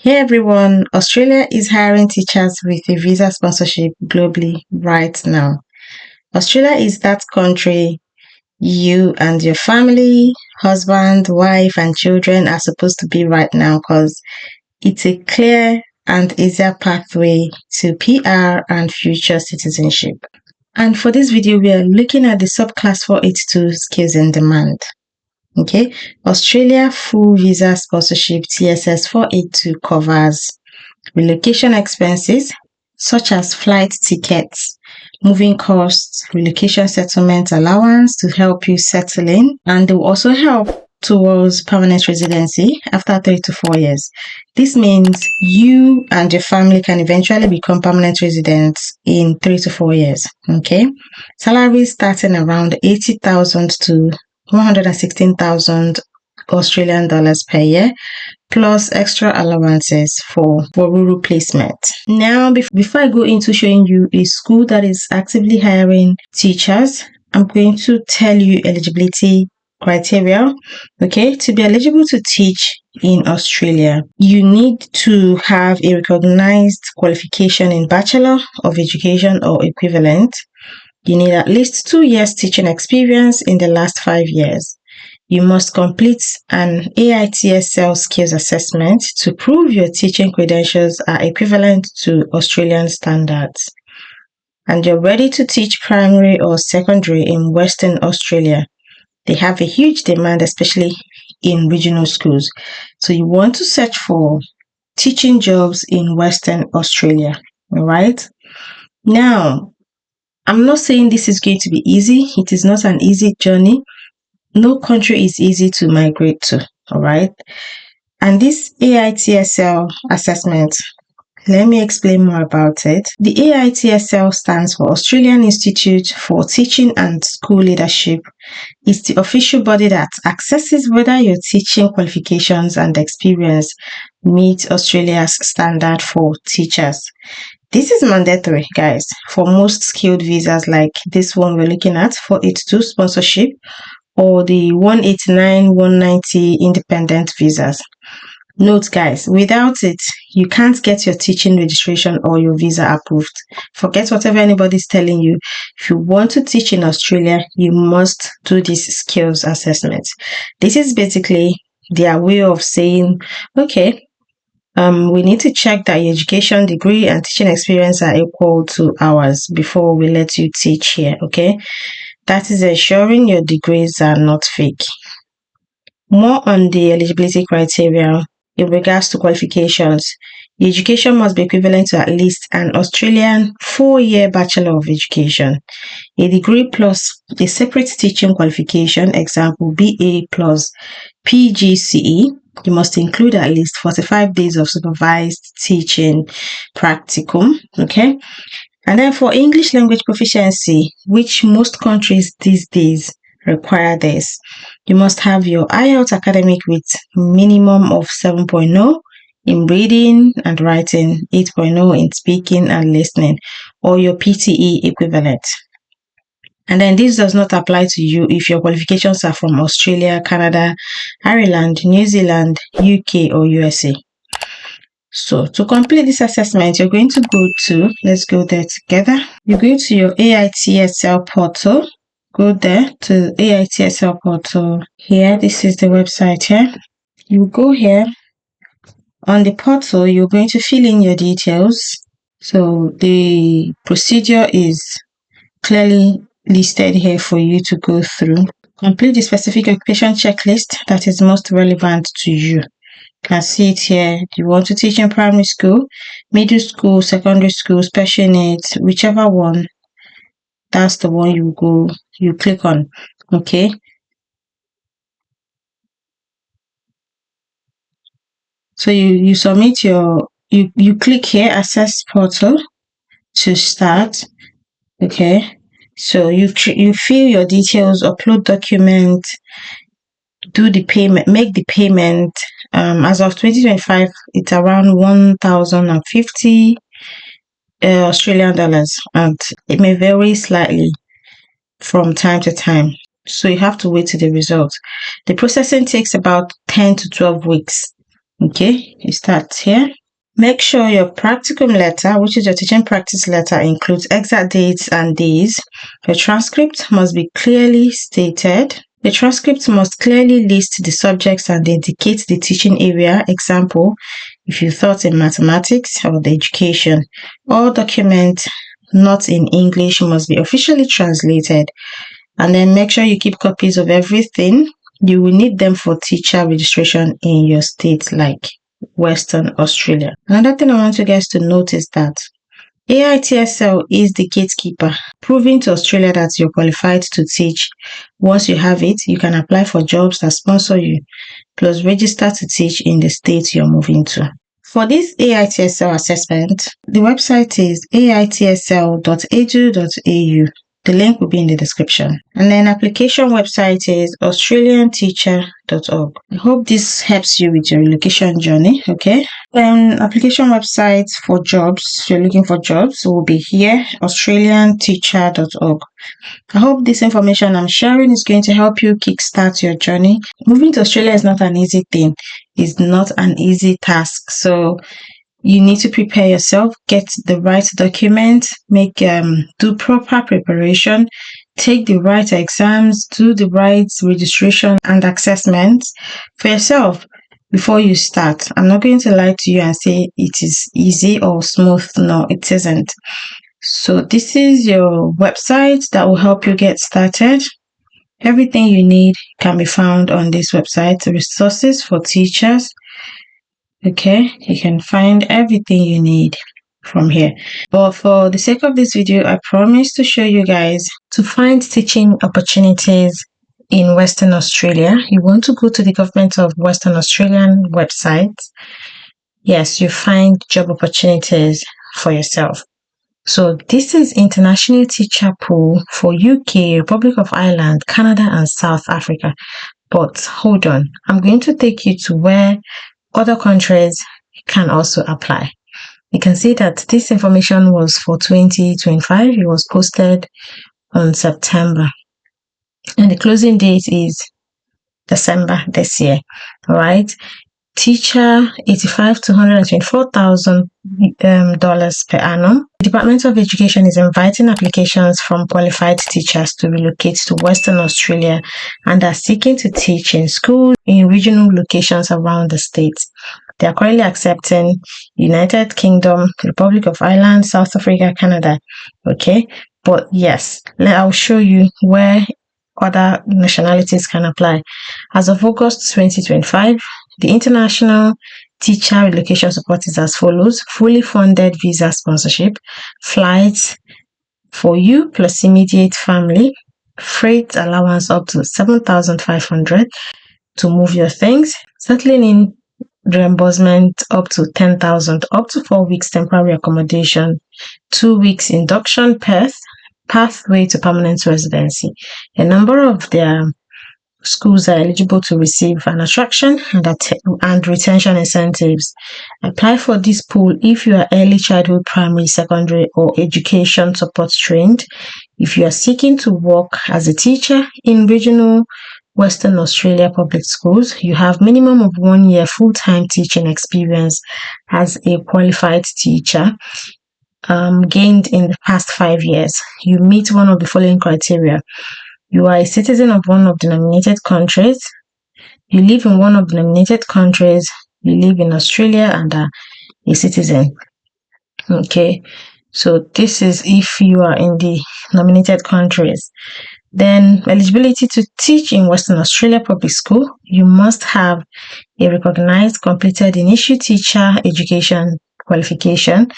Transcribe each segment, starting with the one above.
Hey everyone, Australia is hiring teachers with a visa sponsorship globally right now. Australia is that country you and your family, husband, wife, and children are supposed to be right now because it's a clear and easier pathway to PR and future citizenship. And for this video, we are looking at the subclass 482 skills in demand. Okay, Australia full visa sponsorship TSS 482 covers relocation expenses such as flight tickets, moving costs, relocation settlement allowance to help you settle in, and they will also help towards permanent residency after 3 to 4 years. This means you and your family can eventually become permanent residents in 3 to 4 years. Okay, salaries starting around 80,000 to 116,000 Australian dollars per year, plus extra allowances for rural placement. Now, before I go into showing you a school that is actively hiring teachers, I'm going to tell you eligibility criteria. Okay, to be eligible to teach in Australia, you need to have a recognized qualification in Bachelor of Education or equivalent. You need at least 2 years teaching experience in the last 5 years. You must complete an AITSL skills assessment to prove your teaching credentials are equivalent to Australian standards. And you're ready to teach primary or secondary in Western Australia. They have a huge demand, especially in regional schools. So you want to search for teaching jobs in Western Australia. All right. Now, I'm not saying this is going to be easy. It is not an easy journey. No country is easy to migrate to, all right? And this AITSL assessment, let me explain more about it. The AITSL stands for Australian Institute for Teaching and School Leadership. It's the official body that assesses whether your teaching qualifications and experience meet Australia's standard for teachers. This is mandatory, guys, for most skilled visas like this one we're looking at, 482 sponsorship, or the 189, 190 independent visas. Note, guys, without it, you can't get your teaching registration or your visa approved. Forget whatever anybody's telling you. If you want to teach in Australia, you must do this skills assessment. This is basically their way of saying, okay, we need to check that your education degree and teaching experience are equal to ours before we let you teach here, okay? That is ensuring your degrees are not fake. More on the eligibility criteria in regards to qualifications. The education must be equivalent to at least an Australian 4-year Bachelor of Education, a degree plus a separate teaching qualification, example BA plus PGCE. You must include at least 45 days of supervised teaching practicum, okay? And then for English language proficiency, which most countries these days require this, you must have your IELTS academic with minimum of 7.0 in reading and writing, 8.0 in speaking and listening, or your PTE equivalent. And then this does not apply to you if your qualifications are from Australia, Canada, Ireland, New Zealand, UK, or USA. So to complete this assessment, you're going to go to, let's go there together. You go to your AITSL portal. Go there to AITSL portal. Here, this is the website here. You go here. On the portal, you're going to fill in your details. So the procedure is clearly listed here for you to go through. Complete the specific occupation checklist that is most relevant to you. You can see it here. Do you want to teach in primary school, middle school, secondary school, special needs, whichever one, that's the one you click on. Okay. So you submit you click here, access portal to start. Okay. So you fill your details, upload document, do the payment, make the payment. As of 2025, it's around 1,050 Australian dollars, and it may vary slightly from time to time. So you have to wait till the result. The processing takes about 10 to 12 weeks. Okay, you start here. Make sure your practicum letter, which is your teaching practice letter, includes exact dates and days. Your transcript must be clearly stated. The transcript must clearly list the subjects and indicate the teaching area. Example, if you taught in mathematics or the education. All documents not in English must be officially translated. And then make sure you keep copies of everything. You will need them for teacher registration in your state, like Western Australia. Another thing I want you guys to notice that AITSL is the gatekeeper, proving to Australia that you're qualified to teach. Once you have it, you can apply for jobs that sponsor you, plus register to teach in the state you're moving to. For this AITSL assessment, the website is aitsl.edu.au. The link will be in the description. And then application website is australianteacher.org. I hope this helps you with your relocation journey, okay? Application website for jobs, if you're looking for jobs, will be here, australianteacher.org. I hope this information I'm sharing is going to help you kickstart your journey. Moving to Australia is not an easy thing. It's not an easy task. So you need to prepare yourself, get the right documents, do proper preparation, take the right exams, do the right registration and assessments for yourself before you start. I'm not going to lie to you and say it is easy or smooth. No, it isn't. So this is your website that will help you get started. Everything you need can be found on this website. Resources for teachers. Okay, you can find everything you need from here. But for the sake of this video, I promise to show you guys to find teaching opportunities in Western Australia. You want to go to the Government of Western Australian website. Yes, you find job opportunities for yourself. So this is International Teacher Pool for UK, Republic of Ireland, Canada, and South Africa. But hold on, I'm going to take you to where other countries can also apply. You can see that this information was for 2025. It was posted on September. And the closing date is December this year. All right. Teacher, $85,000 to $124,000 per annum. The Department of Education is inviting applications from qualified teachers to relocate to Western Australia and are seeking to teach in schools in regional locations around the states. They are currently accepting United Kingdom, Republic of Ireland, South Africa, Canada. Okay, but yes, I'll show you where other nationalities can apply. As of August 2025, the international teacher relocation support is as follows: fully funded visa sponsorship, flights for you plus immediate family, freight allowance up to $7,500 to move your things, settling in reimbursement up to $10,000, up to 4 weeks temporary accommodation, 2 weeks induction pathway to permanent residency. A number of their schools are eligible to receive an attraction and retention incentives. Apply for this pool if you are early childhood, primary, secondary, or education support trained. If you are seeking to work as a teacher in regional Western Australia public schools, you have minimum of 1 year full-time teaching experience as a qualified teacher gained in the past 5 years. You meet one of the following criteria. You are a citizen of one of the nominated countries. You live in one of the nominated countries. You live in Australia and are a citizen. Okay, so this is if you are in the nominated countries. Then eligibility to teach in Western Australia public school. You must have a recognized completed initial teacher education qualification.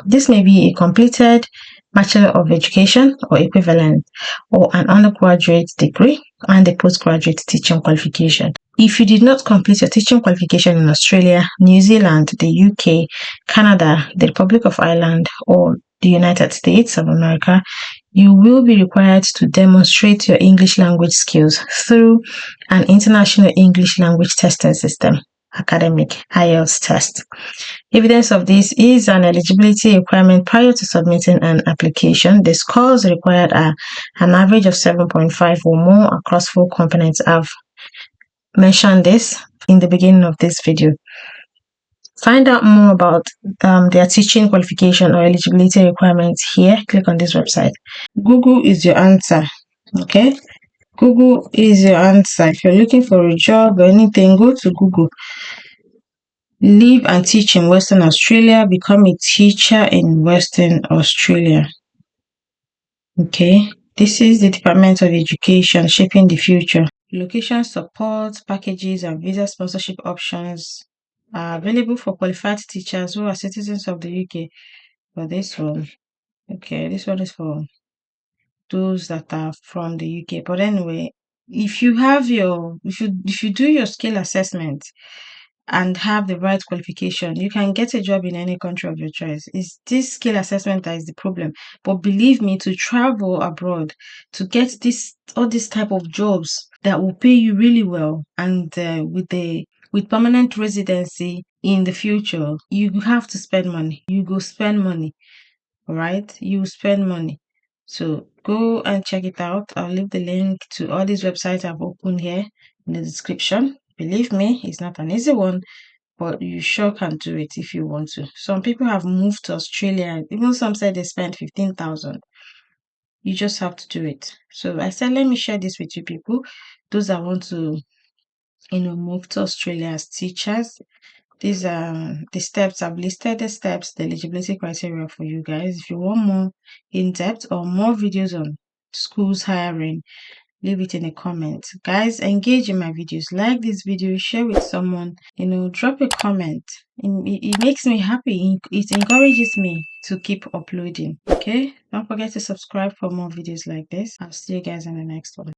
This may be a completed Bachelor of Education or equivalent, or an undergraduate degree and a postgraduate teaching qualification. If you did not complete your teaching qualification in Australia, New Zealand, the UK, Canada, the Republic of Ireland, or the United States of America, you will be required to demonstrate your English language skills through an International English Language Testing System, academic IELTS test. Evidence of this is an eligibility requirement prior to submitting an application. The scores required are an average of 7.5 or more across 4 components. I've mentioned this in the beginning of this video. Find out more about their teaching qualification or eligibility requirements here. Click on this website. Google is your answer. Okay, Google is your answer. If you're looking for a job or anything, go to Google. Live and teach in Western Australia. Become a teacher in Western Australia. Okay, this is the Department of Education shaping the future. Location support, packages, and visa sponsorship options are available for qualified teachers who are citizens of the UK. For this one, okay, this one is for those that are from the UK. But anyway, if you do your skill assessment and have the right qualification, you can get a job in any country of your choice. It's this skill assessment that is the problem. But believe me, to travel abroad, to get all these type of jobs that will pay you really well, and with permanent residency in the future, you have to spend money. You go spend money, all right? You spend money. So go and check it out. I'll leave the link to all these websites I've opened here in the description. Believe me, it's not an easy one, but you sure can do it if you want to. Some people have moved to Australia. Even some said they spent 15,000. You just have to do it. So I said, let me share this with you people. Those that want to, move to Australia as teachers. These are the steps. I've listed the steps, the eligibility criteria for you guys. If you want more in-depth or more videos on schools hiring, leave it in the comments. Guys, engage in my videos. Like this video, share with someone, drop a comment. It makes me happy. It encourages me to keep uploading. Okay, don't forget to subscribe for more videos like this. I'll see you guys in the next one.